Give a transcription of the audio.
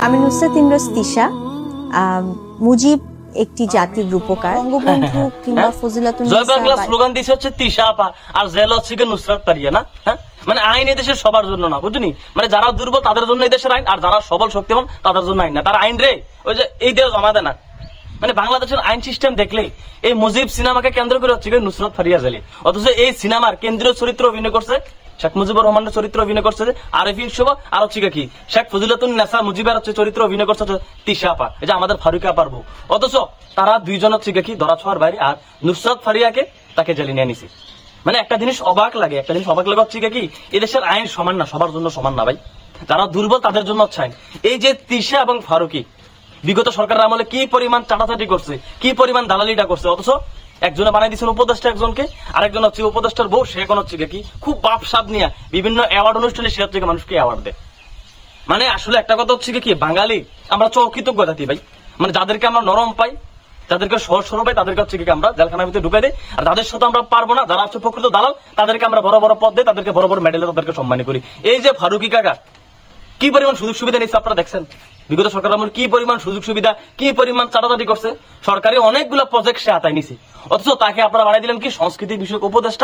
আমি নুসরাত ইমরোজ তিশা। মুজিব একটি জাতির রূপকার, বঙ্গবন্ধু কিংবা ফজিলাতুন্নেসা জয় বাংলা স্লোগান দিয়েছে হচ্ছে তিশা আপা, আর জেল হচ্ছে নুসরাত পারিয়া না। হ্যাঁ, মানে আইন এই দেশের সবার জন্য না, বুঝলি? মানে যারা দুর্বল তাদের জন্য এই দেশের আইন, আর যারা সবল শক্তিমান তাদের জন্য আইন না। তার আইন রে ওই যে এই দেশ জমা দেয় না। মানে বাংলাদেশের আইন সিস্টেম দেখলে এই মুজিব সিনেমাকে কেন্দ্র করে হচ্ছে নুসরাত ফারিয়া জেলে, অথচ এই সিনেমার কেন্দ্রীয় চরিত্র অভিনয় করছে শেখ মুজিবুর রহমানের চরিত্র অভিনয় করছে আরিফিন শুভ, আর হচ্ছে কি শেখ ফজিলাতুন্নেসা মুজিবের হচ্ছে চরিত্র অভিনয় করছে তিশা আপা, এই যে আমাদের ফারুক আপা পারবো। অথচ তারা দুইজন হচ্ছে কি ধরা ছোঁয়ার বাইরে, আর নুসরাত ফারিয়াকে তাকে জেলে নিয়ে নিছে। মানে একটা জিনিস অবাক লাগে, হচ্ছে কি এদেশের আইন সমান না, সবার জন্য সমান না ভাই। যারা দুর্বল তাদের জন্য হচ্ছে আইন। এই যে তিশা এবং ফারুকি বিগত সরকারের আমলে কি পরিমাণ চাটাচাটি করছে, কি পরিমাণ দালালিটা করছে, অথচ একজনে বানাই দিচ্ছেন উপদেষ্টা একজনকে, আরেকজন হচ্ছে উপদেষ্টার বউ, সে এখন হচ্ছে কি খুব বাপ সাপ নিয়ে বিভিন্ন অ্যাওয়ার্ড অনুষ্ঠানে সে হচ্ছে মানুষকে অ্যাওয়ার্ড দেয়। মানে আসলে একটা কথা হচ্ছে কি বাঙালি আমরা চৌকৃতজ্ঞ জাতি ভাই। মানে যাদেরকে আমরা নরম পাই, যাদেরকে সহজ সরল পাই, তাদেরকে হচ্ছে কি আমরা জেলখানার ভিতরে ঢুকাই দিই। আর যাদের সাথে আমরা পারবো না, যারা হচ্ছে প্রকৃত দালাল, তাদেরকে আমরা বড় বড় পদ দিই, তাদেরকে বড় বড় মেডেলে তাদেরকে সম্মান করি। এই যে ফারুকি কাকা কি পরিমাণ সুযোগ সুবিধা নিচ্ছে আপনারা দেখছেন। বিগত সরকার আমল কি পরিমাণ সুযোগ সুবিধা, কি পরিমাণ চাটাচাটি করছে। সরকারি অনেকগুলো প্রজেক্ট সে আতায় নিছে, অথচ তাকে আপনারা বানাই দিলেন কি সংস্কৃতি বিষয়ক উপদেষ্টা।